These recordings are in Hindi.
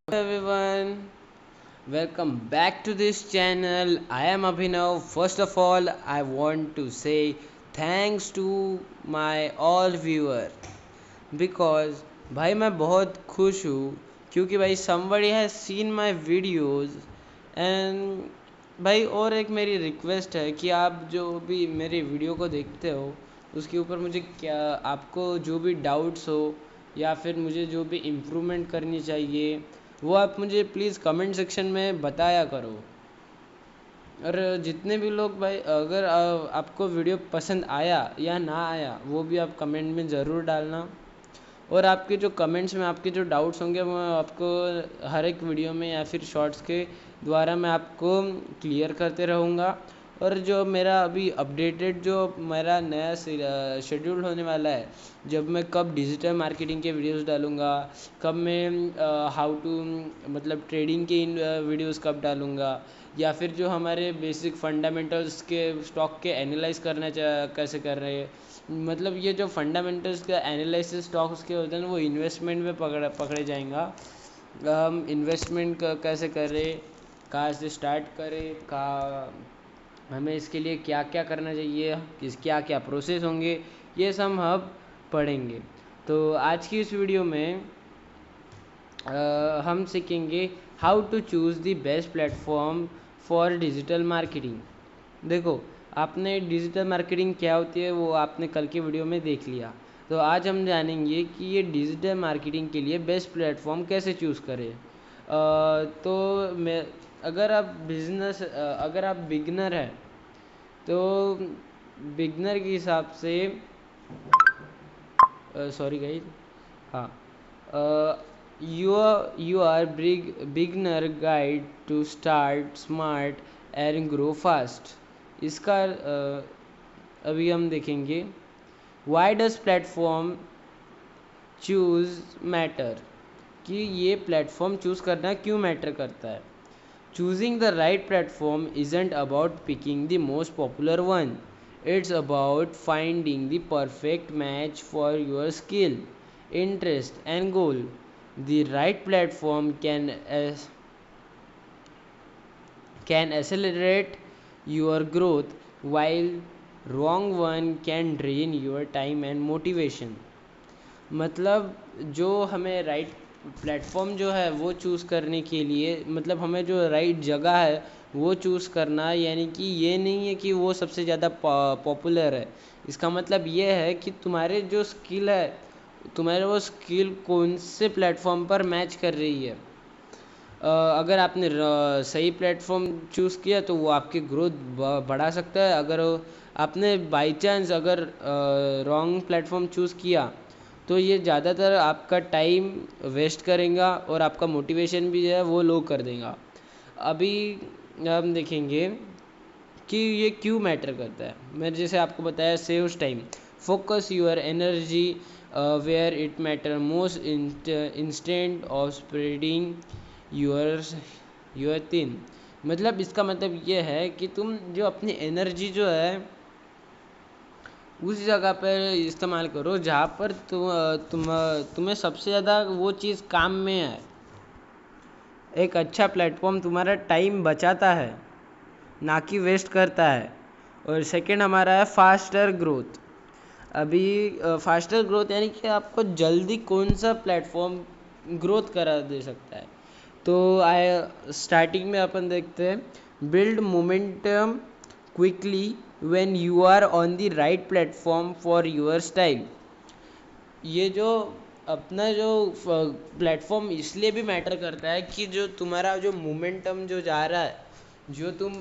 Everyone, welcome back to this channel. I am Abhinav. First of all, I want to say thanks to my all viewer because भाई मैं बहुत खुश हूँ क्योंकि भाई somebody has seen my videos and भाई और एक मेरी रिक्वेस्ट है कि आप जो भी मेरे वीडियो को देखते हो उसके ऊपर मुझे क्या आपको जो भी डाउट्स हो या फिर मुझे जो भी इम्प्रूवमेंट करनी चाहिए वो आप मुझे प्लीज़ कमेंट सेक्शन में बताया करो। और जितने भी लोग भाई अगर आपको वीडियो पसंद आया या ना आया वो भी आप कमेंट में ज़रूर डालना। और आपके जो कमेंट्स में आपके जो डाउट्स होंगे वो आपको हर एक वीडियो में या फिर शॉर्ट्स के द्वारा मैं आपको क्लियर करते रहूँगा। और जो मेरा अभी अपडेटेड जो मेरा नया शेड्यूल होने वाला है, जब मैं कब डिजिटल मार्केटिंग के वीडियोस डालूँगा, कब मैं हाउ टू मतलब ट्रेडिंग के इन वीडियोस कब डालूँगा, या फिर जो हमारे बेसिक फंडामेंटल्स के स्टॉक के एनालाइज करना कैसे कर रहे हैं, मतलब ये जो फंडामेंटल्स का एनालिसिस स्टॉक्स के होते हैं वो इन्वेस्टमेंट में पकड़े जाएंगा। हम इन्वेस्टमेंट कैसे करें, कहाँ से स्टार्ट करें, कहाँ हमें इसके लिए क्या क्या करना चाहिए, किस क्या क्या प्रोसेस होंगे, ये सब हम पढ़ेंगे। तो आज की इस वीडियो में हम सीखेंगे how to choose the best platform for digital marketing. देखो, आपने डिजिटल मार्केटिंग क्या होती है वो आपने कल के वीडियो में देख लिया। तो आज हम जानेंगे कि ये डिजिटल मार्केटिंग के लिए बेस्ट प्लेटफॉर्म कैसे चूज़ करें। तो मैं अगर आप बिगनर हैं तो बिगनर के हिसाब से सॉरी गाइस, हाँ, you are beginner guide to start smart and grow fast। इसका अभी हम देखेंगे why does platform choose matter, कि ये प्लेटफॉर्म चूज़ करना क्यों मैटर करता है। Choosing the right platform isn't about picking the most popular one, it's about finding the perfect match for your skill, interest and goal। The right platform can accelerate your growth, while wrong one can drain your time and motivation। मतलब जो हमें राइट प्लेटफॉर्म जो है वो चूज़ करने के लिए, मतलब हमें जो राइट जगह है वो चूज़ करना, यानी कि ये नहीं है कि वो सबसे ज़्यादा पॉपुलर है। इसका मतलब ये है कि तुम्हारे जो स्किल है, तुम्हारे वो स्किल कौन से प्लेटफॉर्म पर मैच कर रही है। अगर आपने सही प्लेटफॉर्म चूज़ किया तो वो आपकी ग्रोथ बढ़ा सकता है। अगर आपने बाई चांस अगर रॉन्ग प्लेटफॉर्म चूज़ किया तो ये ज़्यादातर आपका टाइम वेस्ट करेगा और आपका मोटिवेशन भी है वो लो कर देगा। अभी हम देखेंगे कि ये क्यों मैटर करता है। मैं जैसे आपको बताया, saves time, focus your energy where it matter most instead of spreading your your thin. मतलब इसका मतलब ये है कि तुम जो अपनी एनर्जी जो है उस जगह पर इस्तेमाल करो जहाँ पर तुम्हें सबसे ज़्यादा वो चीज़ काम में है। एक अच्छा प्लेटफॉर्म तुम्हारा टाइम बचाता है, ना कि वेस्ट करता है। और सेकंड हमारा है फास्टर ग्रोथ। अभी फास्टर ग्रोथ यानी कि आपको जल्दी कौन सा प्लेटफॉर्म ग्रोथ करा दे सकता है। तो स्टार्टिंग में अपन देखते हैं build momentum quickly when you are on the right platform for your style. ये जो अपना जो प्लेटफॉर्म इसलिए भी मैटर करता है कि जो तुम्हारा जो मोमेंटम जो जा रहा है, जो तुम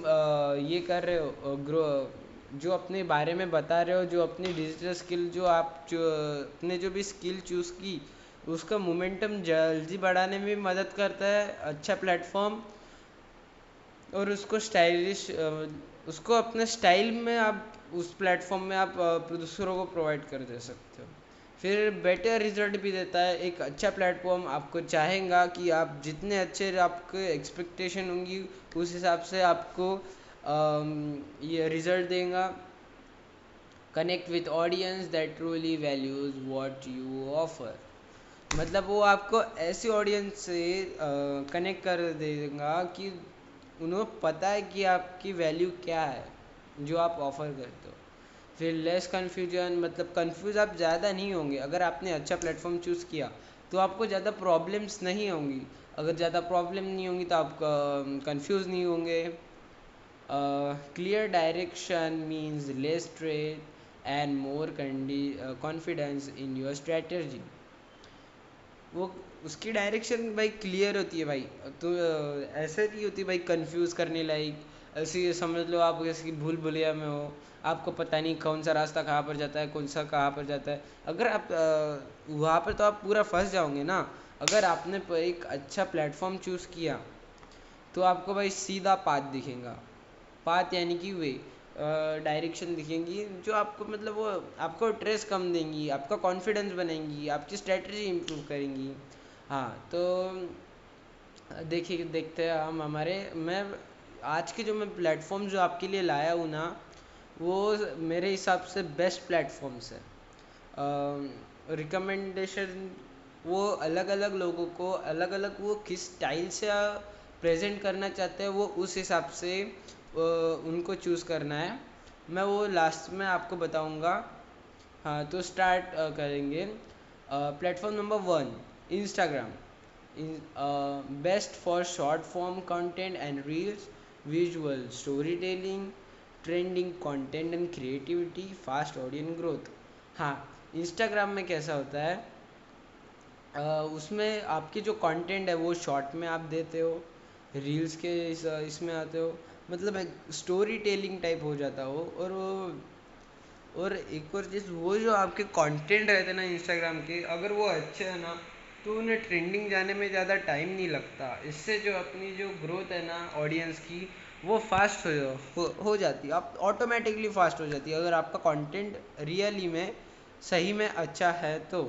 ये कर रहे हो ग्रो, जो अपने बारे में बता रहे हो, जो अपनी डिजिटल स्किल जो आप जो अपने जो भी स्किल चूज़ की उसका मोमेंटम जल्दी बढ़ाने में भी मदद करता है अच्छा प्लेटफॉर्म। और उसको स्टाइलिश उसको अपने स्टाइल में आप उस प्लेटफॉर्म में आप दूसरों को प्रोवाइड कर दे सकते हो। फिर बेटर रिजल्ट भी देता है। एक अच्छा प्लेटफॉर्म आपको चाहेगा कि आप जितने अच्छे आपके एक्सपेक्टेशन होंगी उस हिसाब से आपको ये रिजल्ट देगा। Connect with audience that truly values what you offer. मतलब वो आपको ऐसी ऑडियंस से कनेक्ट कर देगा कि उन्हें पता है कि आपकी वैल्यू क्या है जो आप ऑफ़र करते हो। फिर लेस कन्फ्यूजन, मतलब कंफ्यूज आप ज़्यादा नहीं होंगे। अगर आपने अच्छा प्लेटफॉर्म चूज़ किया तो आपको ज़्यादा प्रॉब्लम्स नहीं होंगी। अगर ज़्यादा प्रॉब्लम नहीं होंगी तो आप कंफ्यूज नहीं होंगे। Clear direction means less stress and more confidence in your strategy. वो उसकी डायरेक्शन भाई क्लियर होती है भाई। तो ऐसे नहीं होती भाई कंफ्यूज करने लायक। ऐसे ही समझ लो आप जैसे कि भूल भुलैया में हो, आपको पता नहीं कौन सा रास्ता कहाँ पर जाता है, कौन सा कहाँ पर जाता है। अगर आप वहाँ पर तो आप पूरा फंस जाओगे ना। अगर आपने एक अच्छा प्लेटफॉर्म चूज़ किया तो आपको भाई सीधा पाथ दिखेगा। पाथ यानी कि वे डायरेक्शन दिखेंगी जो आपको, मतलब वो आपको स्ट्रेस कम देंगी, आपका कॉन्फिडेंस बनाएंगी, आपकी स्ट्रेटजी इम्प्रूव करेंगी। हाँ तो देखिए, देखते हैं हम हमारे मैं आज के जो मैं प्लेटफॉर्म जो आपके लिए लाया हूँ ना, वो मेरे हिसाब से बेस्ट प्लेटफॉर्म्स है। रिकमेंडेशन वो अलग अलग लोगों को अलग अलग, वो किस स्टाइल से प्रेजेंट करना चाहते हैं वो उस हिसाब से उनको चूज़ करना है। मैं वो लास्ट में आपको बताऊंगा। हाँ तो स्टार्ट करेंगे। Platform number 1, Instagram. Best for short form content and reels, visual story telling, trending content and creativity, fast audience growth. हाँ, इंस्टाग्राम में कैसा होता है, उसमें आपके जो कंटेंट है वो शॉर्ट में आप देते हो, रील्स के इसमें आते हो, मतलब एक स्टोरी टेलिंग टाइप हो जाता हो। और एक और चीज़, वो जो आपके कंटेंट रहते हैं ना इंस्टाग्राम के, अगर वो अच्छे हैं ना तो उन्हें ट्रेंडिंग जाने में ज़्यादा टाइम नहीं लगता। इससे जो अपनी जो ग्रोथ है ना ऑडियंस की, वो फास्ट हो जाती है। आप ऑटोमेटिकली फास्ट हो जाती है अगर आपका कंटेंट रियली में सही में अच्छा है तो।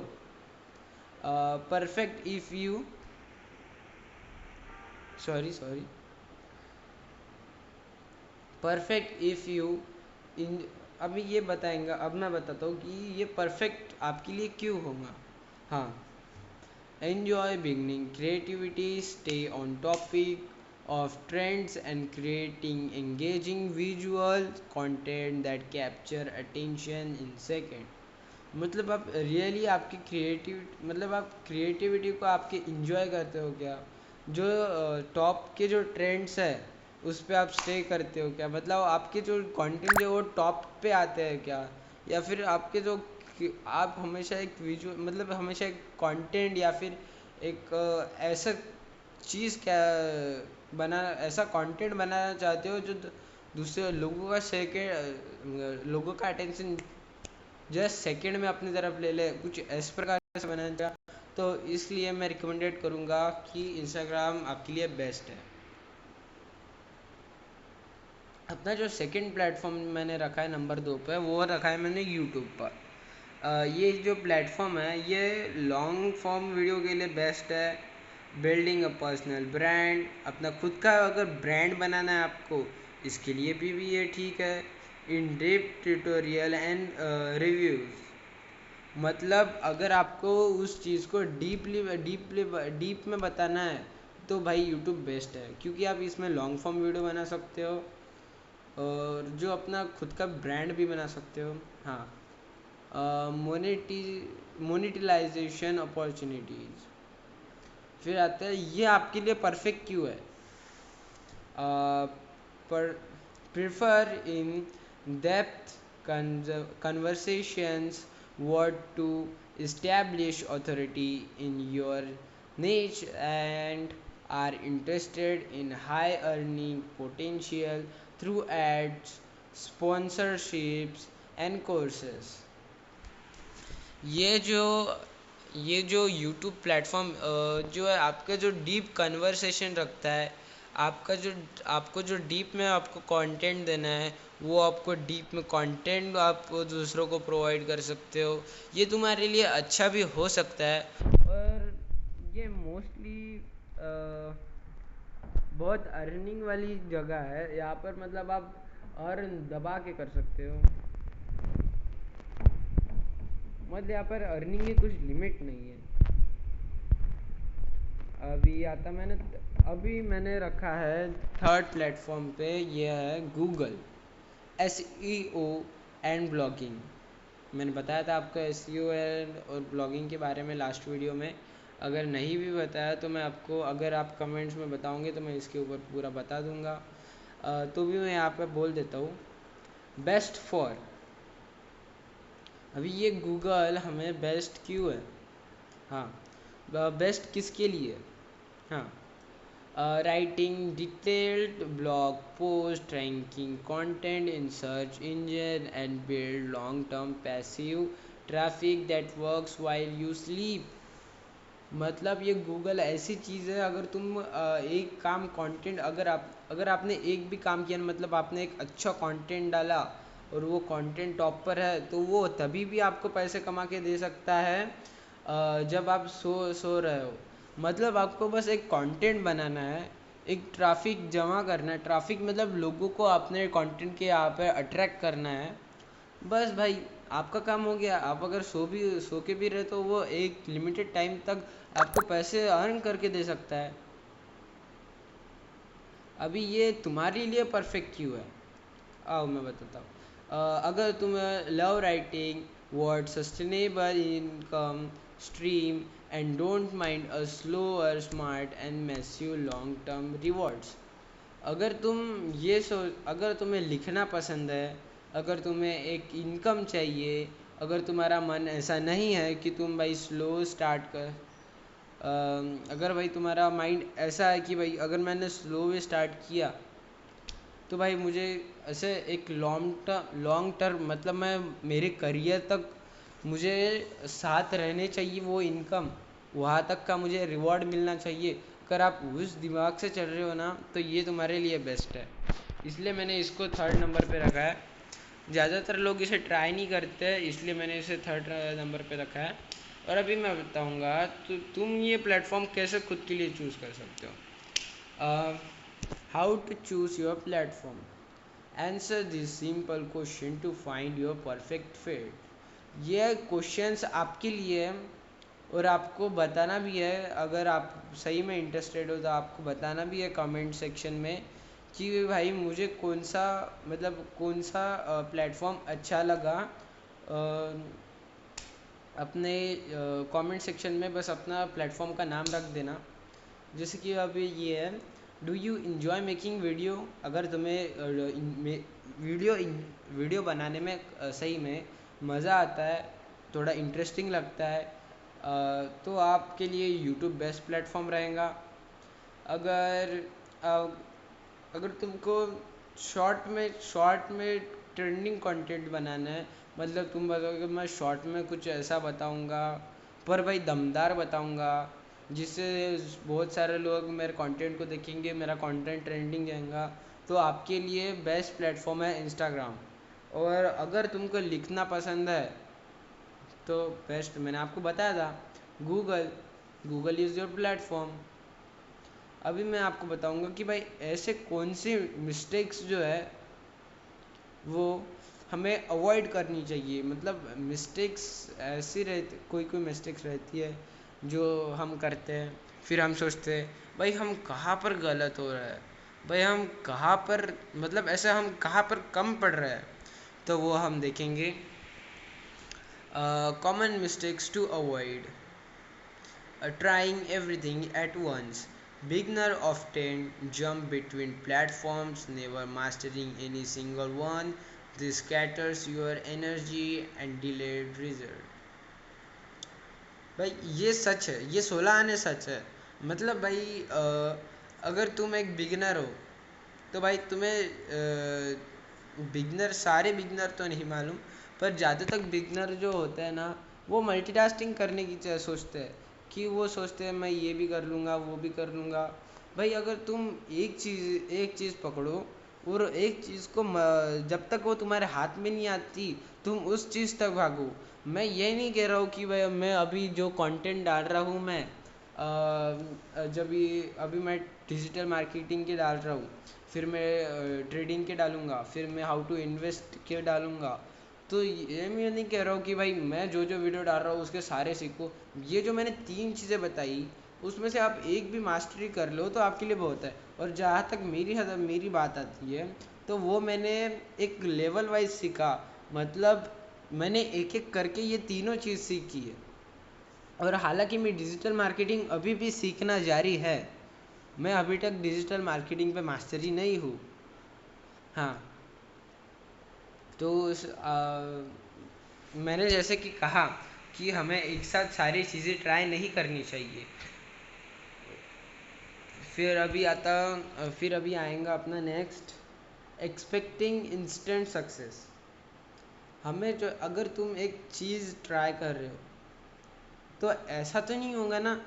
Perfect if you sorry perfect if you in अभी ये बताएंगा, अब मैं बताता हूँ कि ये परफेक्ट आपके लिए क्यों होगा। हाँ, enjoy beginning creativity, stay on topic of trends and creating engaging visual content that capture attention in second। मतलब आप रियली आपकी क्रिएटिव, मतलब आप क्रिएटिविटी को आपके इंजॉय करते हो क्या? जो टॉप के जो ट्रेंड्स है उस पे आप स्टे करते हो क्या? मतलब आपके जो कंटेंट जो वो टॉप पे आते हैं क्या? या फिर आपके जो आप हमेशा एक विजुअल, मतलब हमेशा एक कंटेंट या फिर एक ऐसा चीज़ क्या बना ऐसा कंटेंट बनाना चाहते हो जो दूसरे लोगों का सेकेंड, लोगों का अटेंशन जस्ट सेकंड में अपनी तरफ ले ले, कुछ इस प्रकार से बनाना चाह। तो इसलिए मैं रिकमेंडेड करूँगा कि इंस्टाग्राम आपके लिए बेस्ट है। अपना जो सेकंड प्लेटफॉर्म मैंने रखा है नंबर 2 पे, वो रखा है मैंने यूट्यूब पर। ये जो प्लेटफॉर्म है ये लॉन्ग फॉर्म वीडियो के लिए बेस्ट है। बिल्डिंग अ पर्सनल ब्रांड, अपना खुद का अगर ब्रांड बनाना है आपको, इसके लिए भी ये ठीक है। In depth tutorial and reviews, मतलब अगर आपको उस चीज़ को डीप में बताना है तो भाई यूट्यूब बेस्ट है, क्योंकि आप इसमें लॉन्ग फॉर्म वीडियो बना सकते हो और जो अपना खुद का ब्रांड भी बना सकते हो। हाँ, मोनेटिलाइजेशन अपॉर्चुनिटीज़। फिर आता है ये आपके लिए परफेक्ट क्यों है। पर prefer in depth conversations, what to establish authority in your niche and are interested in high earning potential through ads, sponsorships and courses। ये जो ये जो यूट्यूब प्लेटफॉर्म जो है आपका जो डीप कन्वर्सेशन रखता है, आपका जो आपको जो डीप में आपको कंटेंट देना है, वो आपको डीप में कंटेंट आप दूसरों को प्रोवाइड कर सकते हो। ये तुम्हारे लिए अच्छा भी हो सकता है। और ये मोस्टली बहुत अर्निंग वाली जगह है यहाँ पर, मतलब आप अर्न दबा के कर सकते हो। मतलब यहाँ पर अर्निंग की कुछ लिमिट नहीं है। अभी मैंने रखा है थर्ड प्लेटफॉर्म पे, ये है Google S E O and blogging. मैंने बताया था आपको एस ई ओ एंड और ब्लॉगिंग के बारे में लास्ट वीडियो में। अगर नहीं भी बताया तो मैं आपको, अगर आप कमेंट्स में बताओगे तो मैं इसके ऊपर पूरा बता दूंगा। तो भी मैं यहाँ पे बोल देता हूँ बेस्ट फॉर। अभी ये गूगल हमें बेस्ट क्यों है? हाँ, बेस्ट किसके लिए? हाँ, writing detailed blog post, ranking content in search engine, and build long-term passive traffic that works while you sleep। मतलब ये गूगल ऐसी चीज़ है, अगर तुम एक काम कंटेंट, अगर आपने एक भी काम किया, मतलब आपने एक अच्छा कंटेंट डाला और वो कंटेंट टॉप पर है, तो वो तभी भी आपको पैसे कमा के दे सकता है जब आप सो रहे हो। मतलब आपको बस एक कंटेंट बनाना है, एक ट्रैफिक जमा करना है। ट्रैफिक मतलब लोगों को अपने कंटेंट के यहाँ पे अट्रैक्ट करना है। बस भाई, आपका काम हो गया। आप अगर सो के भी रहे तो वो एक लिमिटेड टाइम तक आपको पैसे अर्न करके दे सकता है। अभी ये तुम्हारे लिए परफेक्ट क्यों है? आओ मैं बताता हूँ। अगर तुम्हें love writing, word sustainable income stream, and don't mind a slower smart and massive long term rewards. अगर तुम्हें लिखना पसंद है, अगर तुम्हें एक इनकम चाहिए, अगर तुम्हारा मन ऐसा नहीं है कि तुम भाई स्लो स्टार्ट कर, अगर भाई तुम्हारा माइंड ऐसा है कि भाई अगर मैंने स्लो वे स्टार्ट किया तो भाई मुझे ऐसे एक लॉन्ग टर्म, मतलब मैं मेरे करियर तक मुझे साथ रहने चाहिए वो इनकम, वहाँ तक का मुझे रिवॉर्ड मिलना चाहिए। अगर आप उस दिमाग से चल रहे हो ना, तो ये तुम्हारे लिए बेस्ट है। इसलिए मैंने इसको थर्ड नंबर पे रखा है। ज़्यादातर लोग इसे ट्राई नहीं करते, इसलिए मैंने इसे थर्ड नंबर पे रखा है। और अभी मैं बताऊंगा तो तुम ये प्लेटफॉर्म कैसे खुद के लिए चूज़ कर सकते हो। How to choose your platform? Answer this simple question to find your perfect fit. ये क्वेश्चंस आपके लिए है और आपको बताना भी है। अगर आप सही में इंटरेस्टेड हो तो आपको बताना भी है कमेंट सेक्शन में कि भाई मुझे कौन सा प्लेटफॉर्म अच्छा लगा। अपने कमेंट सेक्शन में बस अपना प्लेटफॉर्म का नाम रख देना। जैसे कि अभी ये है, do you enjoy making video? अगर तुम्हें वीडियो बनाने में सही में मज़ा आता है, थोड़ा इंटरेस्टिंग लगता है, तो आपके लिए यूट्यूब बेस्ट प्लेटफॉर्म रहेगा। अगर अ, अगर तुमको शॉर्ट में ट्रेंडिंग कंटेंट बनाना है, मतलब तुम बताओगे मैं शॉर्ट में कुछ ऐसा बताऊंगा, पर भाई दमदार बताऊंगा जिससे बहुत सारे लोग मेरे कंटेंट को देखेंगे, मेरा कंटेंट ट्रेंडिंग जाएगा, तो आपके लिए बेस्ट प्लेटफॉर्म है इंस्टाग्राम। और अगर तुमको लिखना पसंद है तो बेस्ट, मैंने आपको बताया था, Google. Google is your platform. अभी मैं आपको बताऊंगा कि भाई ऐसे कौन सी मिस्टेक्स जो है वो हमें अवॉइड करनी चाहिए। मतलब मिस्टेक्स ऐसी रहती, कोई मिस्टेक्स रहती है जो हम करते हैं, फिर हम सोचते हैं भाई हम कहाँ पर गलत हो रहा है, भाई हम कहाँ पर, मतलब ऐसे हम कहाँ पर कम पड़ रहा है। तो वो हम देखेंगे। Common mistakes to avoid: trying everything at once. Beginner often jump between platforms, never mastering any single one. This scatters your energy and delayed result। भाई ये सच है, ये 16 आने सच है। मतलब भाई अगर तुम एक बिगिनर हो तो भाई तुम्हें सारे बिगिनर तो नहीं मालूम, पर ज़्यादातर बिगिनर जो होते हैं ना, वो मल्टीटास्किंग करने की सोचते हैं, कि वो सोचते हैं मैं ये भी कर लूँगा वो भी कर लूँगा। भाई अगर तुम एक चीज़ पकड़ो और एक चीज़ को जब तक वो तुम्हारे हाथ में नहीं आती तुम उस चीज़ तक भागो। मैं ये नहीं कह रहा हूँ कि भाई मैं अभी जो कंटेंट डाल रहा हूँ, मैं जब ये अभी मैं डिजिटल मार्केटिंग के डाल रहा हूँ, फिर मैं ट्रेडिंग के डालूँगा, फिर मैं हाउ टू इन्वेस्ट के डालूँगा। तो ये मैं नहीं कह रहा हूँ कि भाई मैं जो वीडियो डाल रहा हूँ उसके सारे सीखो। ये जो मैंने 3 चीज़ें बताई उसमें से आप एक भी मास्टरी कर लो तो आपके लिए बहुत है। और जहाँ तक मेरी बात आती है, तो वो मैंने एक लेवल वाइज सीखा, मतलब मैंने एक एक करके ये तीनों चीज़ सीखी है। और हालांकि मैं डिजिटल मार्केटिंग अभी भी सीखना जारी है, मैं अभी तक डिजिटल मार्केटिंग पे मास्टरी नहीं हूँ। हाँ, तो मैंने जैसे कि कहा कि हमें एक साथ सारी चीज़ें ट्राई नहीं करनी चाहिए। फिर अभी आएगा अपना नेक्स्ट, एक्सपेक्टिंग इंस्टेंट सक्सेस। हमें जो, अगर तुम एक चीज़ ट्राई कर रहे हो तो ऐसा तो नहीं होगा ना,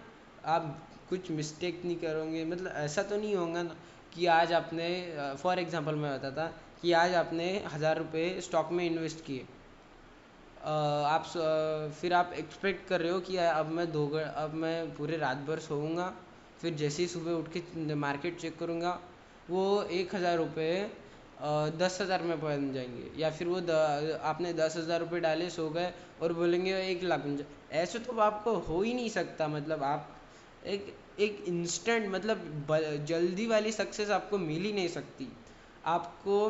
आप कुछ मिस्टेक नहीं करोगे, मतलब ऐसा तो नहीं होगा ना कि आज आपने, फॉर एग्जांपल मैं बताता, कि आज आपने 1,000 रुपये स्टॉक में इन्वेस्ट किए। फिर आप एक्सपेक्ट कर रहे हो कि अब मैं पूरे रात भर सोऊंगा, फिर जैसे ही सुबह उठ के मार्केट चेक करूंगा, वो 1,000 रुपये 10,000 में बन जाएंगे, या फिर आपने 10,000 रुपये डाले, सो गए और बोलेंगे 1 लाख बन जाए। ऐसे तो आपको हो ही नहीं सकता। मतलब आप एक एक इंस्टेंट, मतलब जल्दी वाली सक्सेस आपको मिल ही नहीं सकती। आपको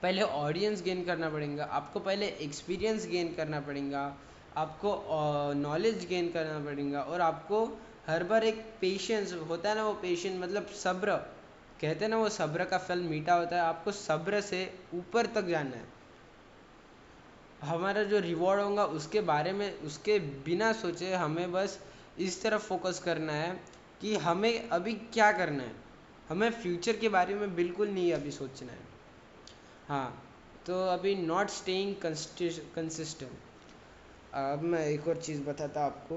पहले ऑडियंस गेन करना पड़ेगा, आपको पहले एक्सपीरियंस गेन करना पड़ेगा, आपको नॉलेज गेन करना पड़ेगा, और आपको हर बार एक पेशेंस होता है ना, वो पेशेंस मतलब सब्र, कहते हैं ना वो सब्र का फल मीठा होता है। आपको सब्र से ऊपर तक जाना है। हमारा जो रिवॉर्ड होगा उसके बारे में, उसके बिना सोचे हमें बस इस तरफ फोकस करना है कि हमें अभी क्या करना है। हमें फ्यूचर के बारे में बिल्कुल नहीं अभी सोचना है। हाँ, तो अभी नॉट स्टेइंग कंसिस्टेंट। अब मैं एक और चीज़ बताता आपको।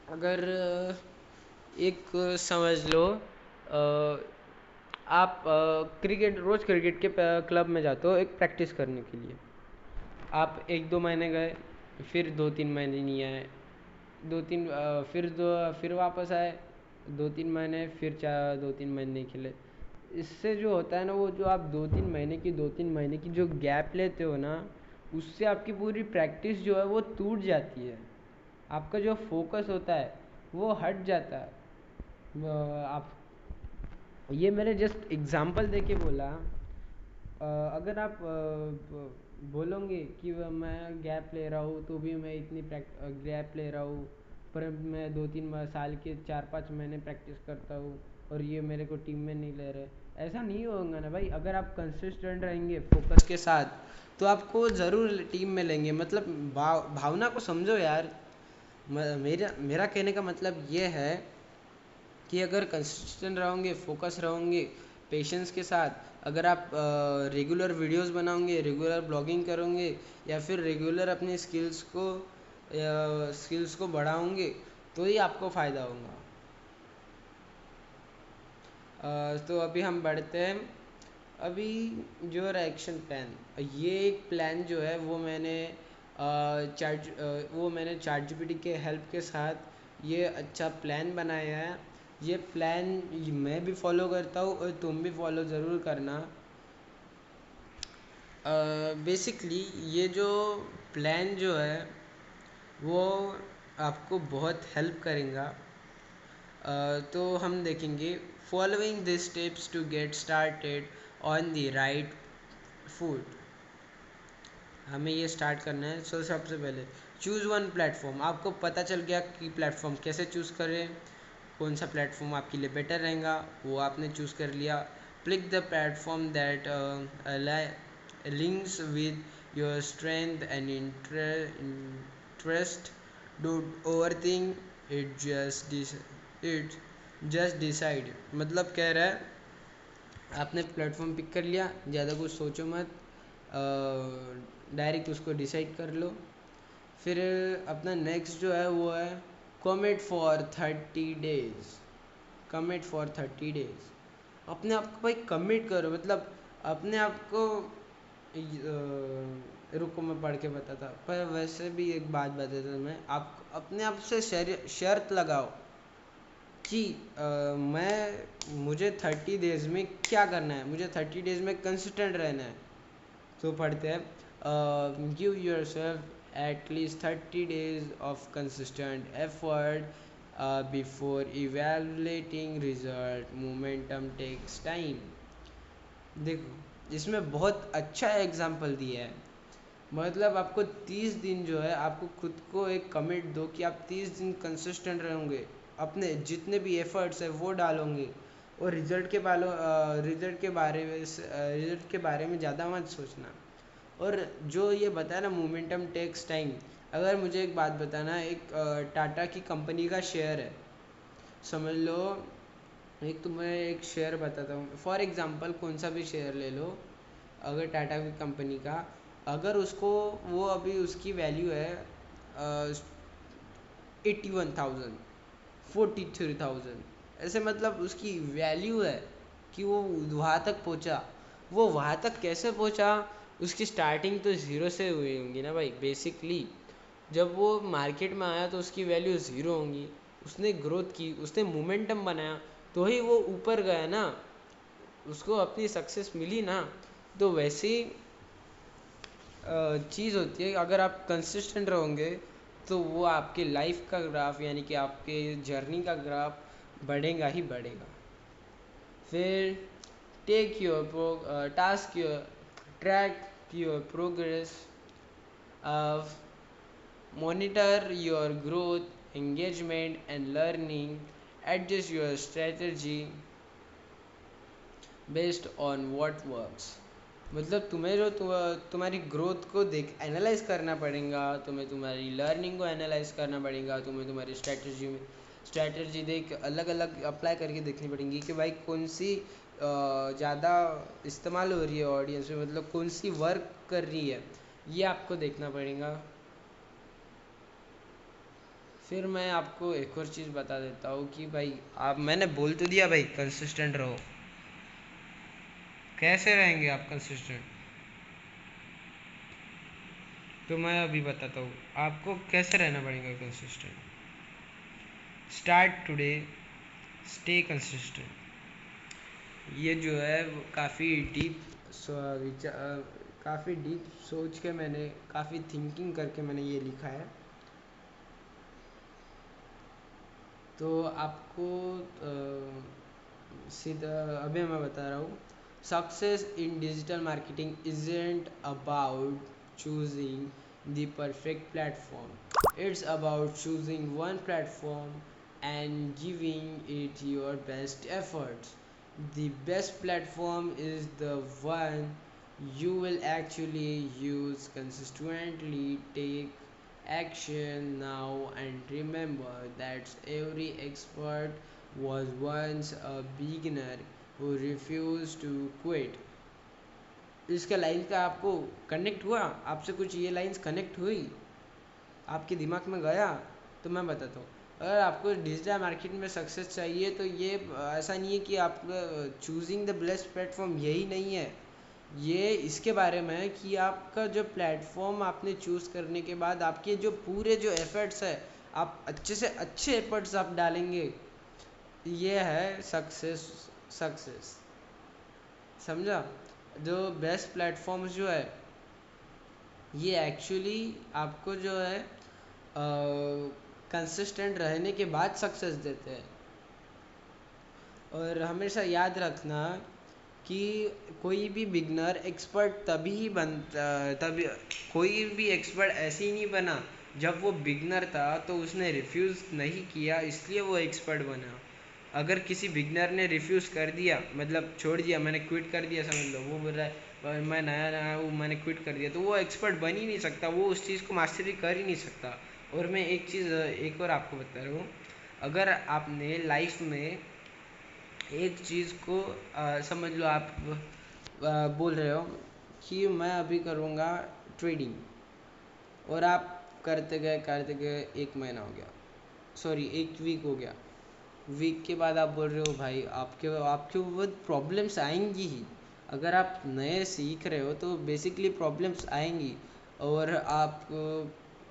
अगर एक समझ लो, आप क्रिकेट, रोज़ क्रिकेट के क्लब में जाते हो एक प्रैक्टिस करने के लिए। आप 1-2 महीने गए, फिर 2-3 महीने नहीं आए, फिर वापस आए, 2-3 महीने, फिर 2-3 महीने नहीं खेले। इससे जो होता है ना, वो जो आप 2-3 महीने की जो गैप लेते हो ना, उससे आपकी पूरी प्रैक्टिस जो है वो टूट जाती है। आपका जो फोकस होता है वो हट जाता है। आप, ये मैंने जस्ट एग्जांपल देके बोला। अगर आप बोलोगे कि मैं गैप ले रहा हूँ, तो भी मैं इतनी गैप ले रहा हूँ, पर मैं 2-3 साल के 4-5 महीने प्रैक्टिस करता हूँ और ये मेरे को टीम में नहीं ले रहे, ऐसा नहीं होगा ना भाई। अगर आप कंसिस्टेंट रहेंगे फोकस के साथ, तो आपको ज़रूर टीम में लेंगे। मतलब भावना को समझो यार। मेरा कहने का मतलब ये है कि अगर कंसिस्टेंट रहोगे, फोकस रहोगे, पेशेंस के साथ, अगर आप रेगुलर वीडियोस बनाओगे, रेगुलर ब्लॉगिंग करोगे, या फिर रेगुलर अपनी स्किल्स को बढ़ाओगे, तो ही आपको फ़ायदा होगा। तो अभी हम बढ़ते हैं। अभी जो एक्शन प्लान, ये एक प्लान जो है वो मैंने चैट जीपीटी के हेल्प के साथ ये अच्छा प्लान बनाया है। ये प्लान मैं भी फॉलो करता हूँ और तुम भी फॉलो ज़रूर करना। बेसिकली ये जो प्लान जो है वो आपको बहुत हेल्प करेगा। तो हम देखेंगे, following this steps to get started on the right food. हमें ये स्टार्ट करना है। सबसे पहले चूज़ वन प्लेटफॉर्म। आपको पता चल गया कि प्लेटफॉर्म कैसे चूज़ करें, कौन सा प्लेटफॉर्म आपके लिए बेटर रहेगा, वो आपने चूज़ कर लिया। Pick the platform that links with your strength and interest. Don't overthink it, just decide. मतलब कह रहा है, आपने प्लेटफॉर्म पिक कर लिया, ज़्यादा कुछ सोचो मत, डायरेक्ट उसको डिसाइड कर लो। फिर अपना नेक्स्ट जो है वो है commit for 30 days. Commit for 30 days. अपने आप को भाई कमिट करो, मतलब अपने आप को रुको मैं पढ़ के बताता, पर वैसे भी एक बात बताता मैं, आप अपने आप से शर्त लगाओ कि मुझे 30 डेज में क्या करना है, मुझे 30 डेज में कंसिस्टेंट रहना है। तो पढ़ते हैं, give your self at least 30 days of consistent effort before evaluating result. Momentum takes time. देखो इसमें बहुत अच्छा एग्जाम्पल दिया है। मतलब आपको 30 दिन जो है, आपको खुद को एक कमिट दो कि आप 30 दिन कंसिस्टेंट रहोगे, अपने जितने भी एफर्ट्स है वो डालोगे, और रिजल्ट के बारे में ज़्यादा मत सोचना। और जो ये बताया ना मोमेंटम टेक्स टाइम, अगर मुझे एक बात बताना, एक टाटा की कंपनी का शेयर है, समझ लो। एक तुम्हें एक शेयर बताता हूँ, फॉर एग्जांपल कौन सा भी शेयर ले लो, अगर टाटा की कंपनी का, अगर उसको वो अभी उसकी वैल्यू है 81,000, 43,000, ऐसे मतलब उसकी वैल्यू है कि वो वहाँ तक पहुँचा। वो वहाँ तक कैसे पहुँचा? उसकी स्टार्टिंग तो ज़ीरो से हुई होंगी ना भाई। बेसिकली जब वो मार्केट में आया तो उसकी वैल्यू ज़ीरो होंगी, उसने ग्रोथ की, उसने मोमेंटम बनाया, तो ही वो ऊपर गया ना, उसको अपनी सक्सेस मिली ना। तो वैसी चीज़ होती है, अगर आप कंसिस्टेंट रहोगे तो वो आपके लाइफ का ग्राफ, यानी कि आपके जर्नी का ग्राफ बढ़ेगा ही बढ़ेगा। फिर take your task your track your progress, monitor your growth, engagement and learning, adjust your strategy based on what works. मतलब तुम्हें जो तुम्हारी ग्रोथ को देख एनालाइज करना पड़ेगा, तुम्हें तुम्हारी लर्निंग को एनालाइज करना पड़ेगा, तुम्हें तुम्हारी स्ट्रैटेजी देख अलग अलग अप्लाई करके देखनी पड़ेगी कि भाई कौन सी ज़्यादा इस्तेमाल हो रही है ऑडियंस में, मतलब कौन सी वर्क कर रही है, ये आपको देखना पड़ेगा। फिर मैं आपको एक और चीज़ बता देता हूँ कि भाई आप, मैंने बोल तो दिया भाई कंसिस्टेंट रहो, कैसे रहेंगे आप कंसिस्टेंट, तो मैं अभी बताता हूँ आपको कैसे रहना पड़ेगा consistent. Start today, stay consistent. ये जो है वो काफ़ी डीप काफ़ी डीप सोच के मैंने, काफ़ी थिंकिंग करके मैंने ये लिखा है। तो आपको सीधा अभी मैं बता रहा हूँ, success in digital marketing isn't about choosing the perfect platform, it's about choosing one platform and giving it your best efforts. The best platform is the one you will actually use consistently. Take action now and remember that every expert was once a beginner who refused to quit. इसका लाइन का आपको कनेक्ट हुआ? आपसे कुछ ये लाइंस कनेक्ट हुई, आपके दिमाग में गया? तो मैं बताता हूँ, अगर आपको डिजिटल मार्केट में सक्सेस चाहिए तो ये ऐसा नहीं है कि आप चूजिंग द बेस्ट प्लेटफॉर्म, यही नहीं है। ये इसके बारे में है कि आपका जो प्लेटफॉर्म आपने चूज़ करने के बाद आपके जो पूरे जो एफर्ट्स है, आप अच्छे से अच्छे एफर्ट्स आप डालेंगे, ये है सक्सेस। समझा? जो बेस्ट प्लेटफॉर्म्स जो है, ये एक्चुअली आपको जो है कंसिस्टेंट रहने के बाद सक्सेस देते हैं। और हमेशा याद रखना कि कोई भी बिगनर एक्सपर्ट तभी बनता, तभी कोई भी एक्सपर्ट ऐसे ही नहीं बना। जब वो बिगनर था तो उसने रिफ्यूज़ नहीं किया, इसलिए वो एक्सपर्ट बना। अगर किसी बिगनर ने रिफ्यूज़ कर दिया, मतलब छोड़ दिया, मैंने क्विट कर दिया, समझ लो वो बोल रहा है मैं नया नया हूँ, मैंने क्विट कर दिया, तो वो एक्सपर्ट बन ही नहीं सकता, वो उस चीज़ को मास्टरी कर ही नहीं सकता। और मैं एक चीज़ एक और आपको बता रहा हूँ, अगर आपने लाइफ में एक चीज़ को समझ लो, आप बोल रहे हो कि मैं अभी करूँगा ट्रेडिंग, और आप करते गए 1 महीना हो गया, सॉरी 1 वीक हो गया। वीक के बाद आप बोल रहे हो भाई आपके आपके वो प्रॉब्लम्स आएंगी ही। अगर आप नए सीख रहे हो तो बेसिकली प्रॉब्लम्स आएंगी, और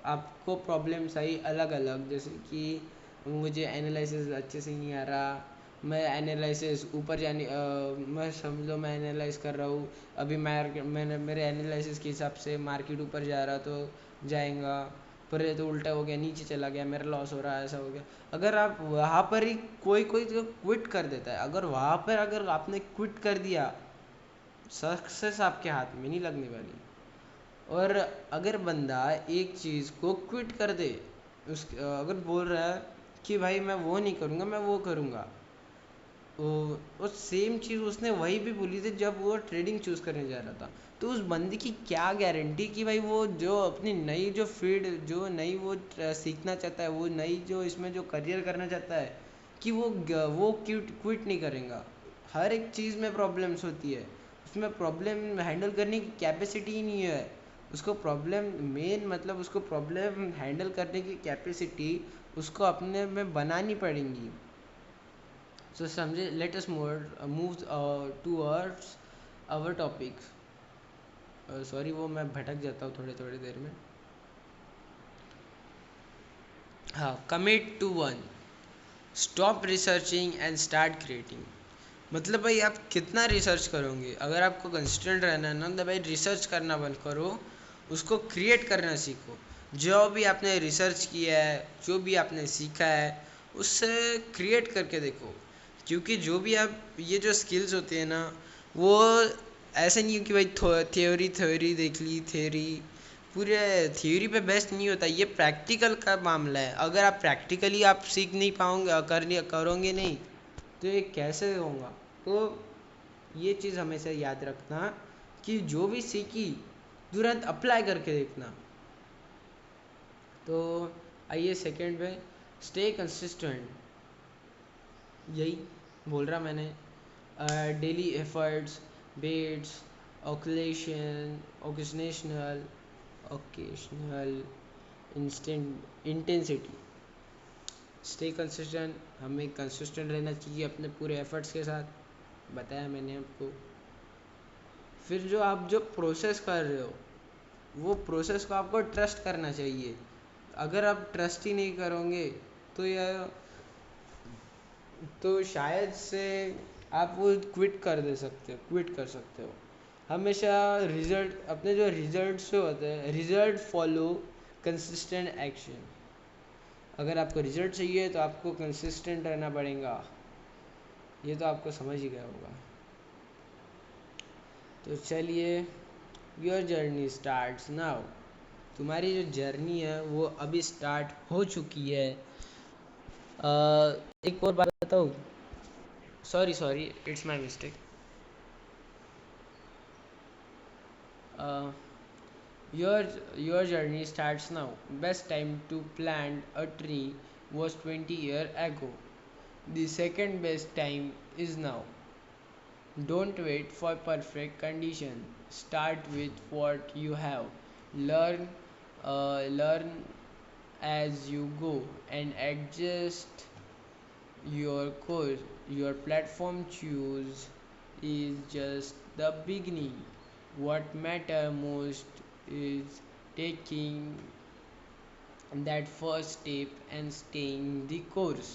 आपको प्रॉब्लम्स आई अलग अलग, जैसे कि मुझे एनालिसिस अच्छे से नहीं आ रहा, मैं एनालिसिस ऊपर जाने मैं समझ लो मैं एनालाइज कर रहा हूँ, अभी मैंने मेरे एनालिसिस के हिसाब से मार्केट ऊपर जा रहा तो जाएगा, पर ये तो उल्टा हो गया, नीचे चला गया, मेरा लॉस हो रहा है, ऐसा हो गया। अगर आप वहाँ पर ही कोई कोई तो क्विट कर देता है, अगर वहाँ पर अगर आपने क्विट कर दिया, सक्सेस आपके हाथ में नहीं लगने वाली। और अगर बंदा एक चीज़ को क्विट कर दे, उस अगर बोल रहा है कि भाई मैं वो नहीं करूँगा, मैं वो करूँगा, वो सेम चीज़ उसने वही भी बोली थी जब वो ट्रेडिंग चूज़ करने जा रहा था। तो उस बंदे की क्या गारंटी कि भाई वो जो अपनी नई जो फील्ड जो नई वो सीखना चाहता है, वो नई जो इसमें जो करियर करना चाहता है, कि वो क्विट नहीं करेगा। हर एक चीज़ में प्रॉब्लम्स होती है, उसमें प्रॉब्लम हैंडल करने की कैपेसिटी ही नहीं है उसको। प्रॉब्लम मेन मतलब उसको प्रॉब्लम हैंडल करने की कैपेसिटी उसको अपने में बनानी पड़ेगी। सो समझे, let us move towards our topic. Sorry, वो मैं भटक जाता हूँ थोड़ी थोड़ी देर में। हाँ, commit to one, stop researching and start creating. मतलब भाई आप कितना रिसर्च करोगे? अगर आपको कंसिस्टेंट रहना है ना, तो भाई रिसर्च करना बंद करो, उसको क्रिएट करना सीखो। जो भी आपने रिसर्च किया है, जो भी आपने सीखा है, उससे क्रिएट करके देखो। क्योंकि जो भी आप ये जो स्किल्स होते हैं ना, वो ऐसे नहीं हो कि भाई थ्योरी थ्योरी देख ली, थ्योरी पूरे थ्योरी पे बेस्ट नहीं होता, ये प्रैक्टिकल का मामला है। अगर आप प्रैक्टिकली आप सीख नहीं पाओगे, करोगे नहीं, तो ये कैसे होगा? तो ये चीज़ हमेशा याद रखना कि जो भी सीखी तुरंत अप्लाई करके देखना। तो आइए सेकंड पे, स्टे कंसिस्टेंट। यही बोल रहा मैंने, डेली एफर्ट्स बेट्स ओकुलेशन occasional occasional instant intensity. Stay consistent, हमें कंसिस्टेंट रहना चाहिए अपने पूरे एफर्ट्स के साथ, बताया मैंने आपको। फिर जो आप जो प्रोसेस कर रहे हो, वो प्रोसेस को आपको ट्रस्ट करना चाहिए। अगर आप ट्रस्ट ही नहीं करोगे, तो यह तो शायद से आप वो क्विट कर सकते हो। हमेशा रिजल्ट अपने जो रिजल्ट्स जो होते हैं, रिजल्ट फॉलो कंसिस्टेंट एक्शन। अगर आपको रिजल्ट चाहिए तो आपको कंसिस्टेंट रहना पड़ेगा, ये तो आपको समझ ही गया होगा। तो चलिए, योर जर्नी स्टार्ट्स नाउ। तुम्हारी जो जर्नी है वो अभी स्टार्ट हो चुकी है। एक और बात बताऊँ? Sorry sorry, it's my mistake. Your your journey starts now. Best time to plant a tree was 20 years ago. The second best time is now. Don't wait for perfect condition. Start with what you have. Learn, learn as you go, and adjust your course. Your platform choose is just the beginning. What matter most is taking that first step and staying the course.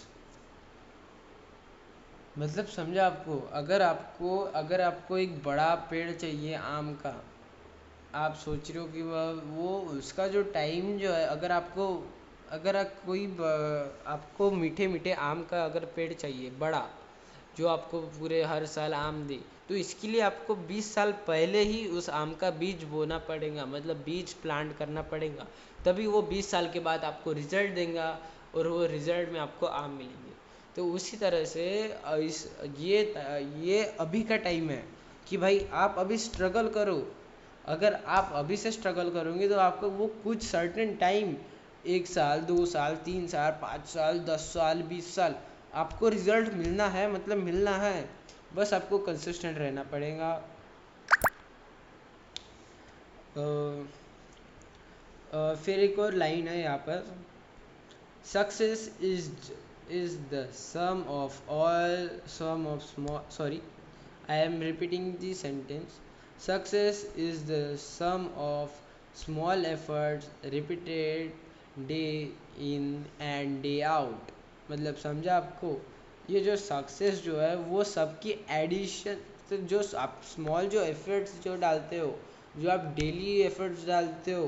मतलब समझा आपको? अगर आपको एक बड़ा पेड़ चाहिए आम का, आप सोच रहे हो कि वो उसका जो टाइम जो है, अगर आप आपको मीठे मीठे आम का अगर पेड़ चाहिए बड़ा, जो आपको पूरे हर साल आम दे, तो इसके लिए आपको 20 साल पहले ही उस आम का बीज बोना पड़ेगा, मतलब बीज प्लांट करना पड़ेगा। तभी वो 20 साल के बाद आपको रिजल्ट देगा, और वो रिजल्ट में आपको आम मिलेंगे। तो उसी तरह से ये अभी का टाइम है कि भाई आप अभी स्ट्रगल करो। अगर आप अभी से स्ट्रगल करोगे तो आपको वो कुछ सर्टेन टाइम, 1 साल 2 साल 3 साल 5 साल 10 साल 20 साल, आपको रिजल्ट मिलना है, मतलब मिलना है। बस आपको कंसिस्टेंट रहना पड़ेगा। फिर एक और लाइन है यहाँ पर, success is the sum of small, sorry, I am repeating the sentence. Success is the sum of small efforts repeated day in and day out. मतलब समझा आपको? ये जो सक्सेस जो है वो सबकी एडिशन, तो जो आप स्मॉल जो एफर्ट्स जो डालते हो, जो आप डेली एफर्ट्स डालते हो,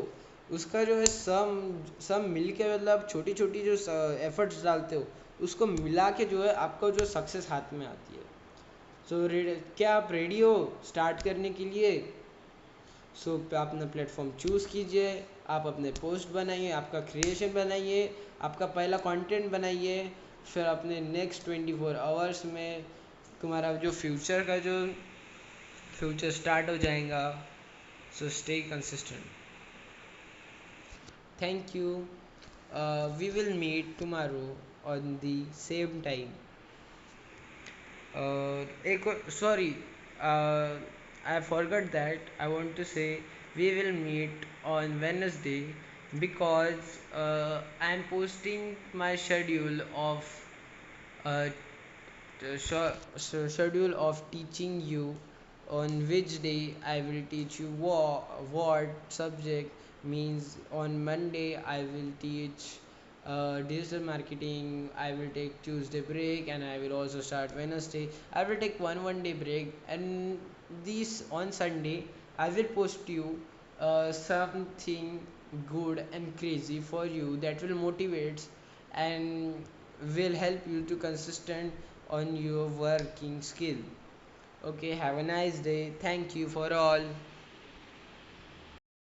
उसका जो है सब सब मिल के, मतलब छोटी छोटी जो एफर्ट्स डालते हो उसको मिला के जो है आपको जो सक्सेस हाथ में आती है। सो क्या आप रेडी हो स्टार्ट करने के लिए? सो आप अपना प्लेटफॉर्म चूज़ कीजिए, आप अपने पोस्ट बनाइए, आपका क्रिएशन बनाइए, आपका पहला कंटेंट बनाइए, फिर अपने नेक्स्ट 24 आवर्स में तुम्हारा जो फ्यूचर का जो फ्यूचर स्टार्ट हो जाएगा। So stay consistent. Thank you. We will meet tomorrow on the same time. एक sorry, uh, I forgot that. I want to say we will meet on Wednesday because I am posting my schedule of uh, schedule of teaching you on which day I will teach you what subject. Means on Monday I will teach digital marketing. I will take Tuesday break and I will also start Wednesday. I will take one day break, and this on Sunday I will post you something good and crazy for you that will motivate and will help you to consistent on your working skill. Okay, have a nice day. Thank you for all.